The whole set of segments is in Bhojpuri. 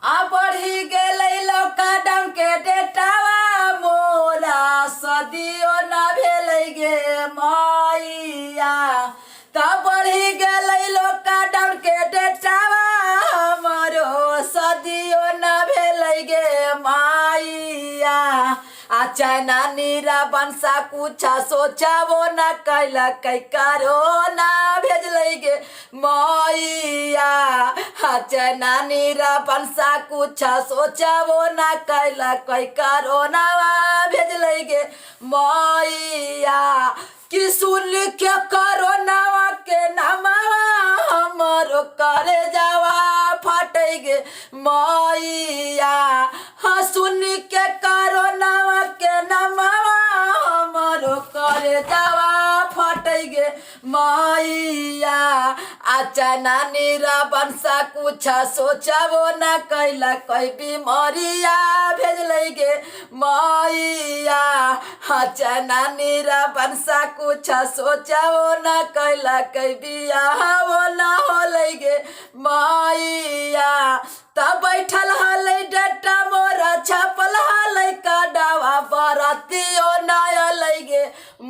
आ बढ़ी गेलै लॉकडाउन के डेटावा मोरा सदियो ना भेलै गे मैया त बढ़ी गेलै लॉकडाउन के डेटावा हमरो सदियो ना भेलै गे मैया आ चाइना नीरा बंसा कुछा सोचावो न कैलक करोना भेजलै गे मैया आ चाइना नीरा बंसा कुछा सोचावो न कैलक करोना भेजलै गे मैया कि सुन के करोना के नामावा हमरो करे जावा फटै गे मैया हाँ सुन के करोना के नामावा हमरो करे जावा फटै गे मैया आ चाइना नीरा बंसा कुछा सोचावो न कैला कोई बीमारिया भेजलै गे मैया हाँ चाइना नीरा बंसा कुछा सोचावो न कैला कोई बियाहो न होलै गे मैया तब बैठल हलै डटा मोरा छपल हलै कडावा बरतियो ना अलै गे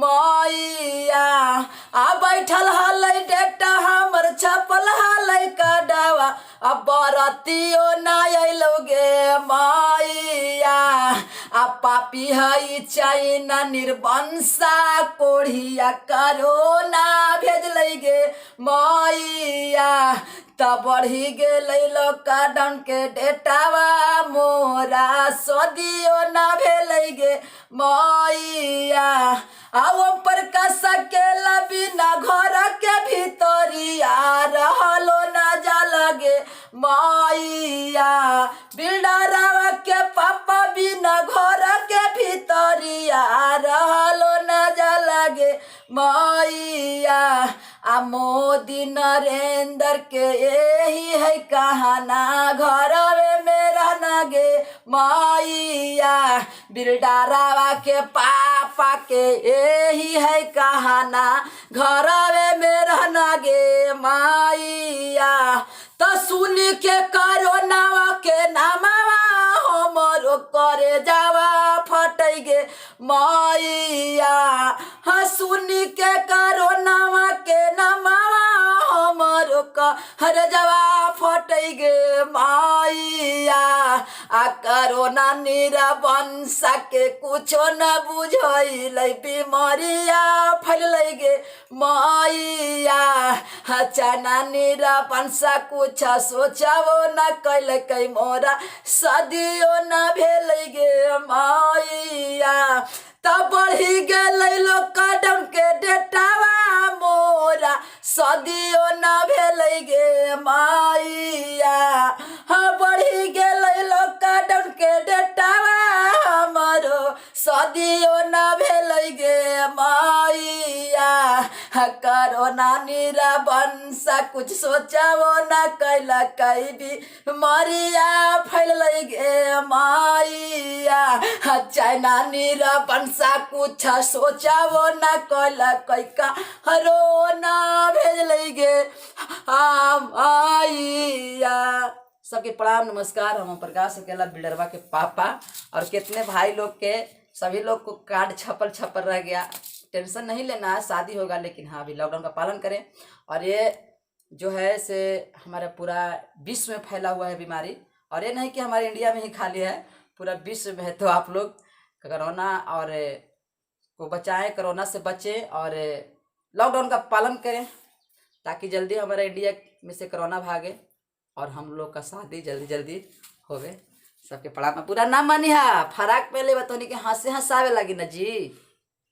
मैया आ बैठल हलै डटा हमर छपल हलै कडावा आ बरतियो ना अइलौ गे मैया आ पापी हई चाइना निर्बंसा कोढ़िया करोना भेजलै गे मैया त बढ़ी गेलै लॉकडाउन के डेटावा मोरा सदियो ना भेलै गे मैया आ ऊपर का सकेला बिना घर के भीतरिया रहलो ना जाला गे मैया बिल्डरवा के पापा बिना घर के भीतरिया रहलो ना जाला गे मैया आ मोदी नरेंद्र के यही है कहाना घरवे में रहना गे मैया बिल्डरवा के पापा के यही है कहाना घरवे में रहना गे मैया तो सुन के करोनावा के नामावा हमरो करे जावा फटै गे मैया हाँ सुन के करोनावा के नामावा हमरो करे जावा फटै गे मैया आ करोना नीरा बंसा के कुछो न बुझैलै बीमारिया फैलै गे मैया हाँ चाइना नीरा बंसा कुछा सोचावो न कैलकै मोरा सदियो न भेलै गे मैया त बढ़ी गेलै लॉकडाउन के डेटावा मोरा सदियो न भेलै गे मैया हाँ बढ़ी गेलै लॉकडाउन के डेटावा हमरो सदियो न भेलै गे मैया करोना नीरा बंसा कुछ सोचावो न कैला कई भी मरिया फैलै गे मैया चाइना नीरा बंसा कुछ सोचावो न कैला कई करोना भेजलै गे मैया। सबके प्रणाम नमस्कार। हम प्रकाश अकेला बिल्डरवा के पापा और कितने भाई लोग के सभी लोग को कार्ड छपल रह गया। टेंशन नहीं लेना है, शादी होगा लेकिन हाँ अभी लॉकडाउन का पालन करें। और ये जो है से हमारा पूरा विश्व में फैला हुआ है बीमारी, और ये नहीं कि हमारे इंडिया में ही खाली है, पूरा विश्व में है। तो आप लोग कोरोना और को बचाएं, कोरोना से बचें और लॉकडाउन का पालन करें ताकि जल्दी हमारा इंडिया में से कोरोना भागे और हम लोग का शादी जल्दी होवे। सबके पढ़ा में पूरा नाम मानी है फराक पहले बतौनी के हंसे हंसावे लगी ना जी।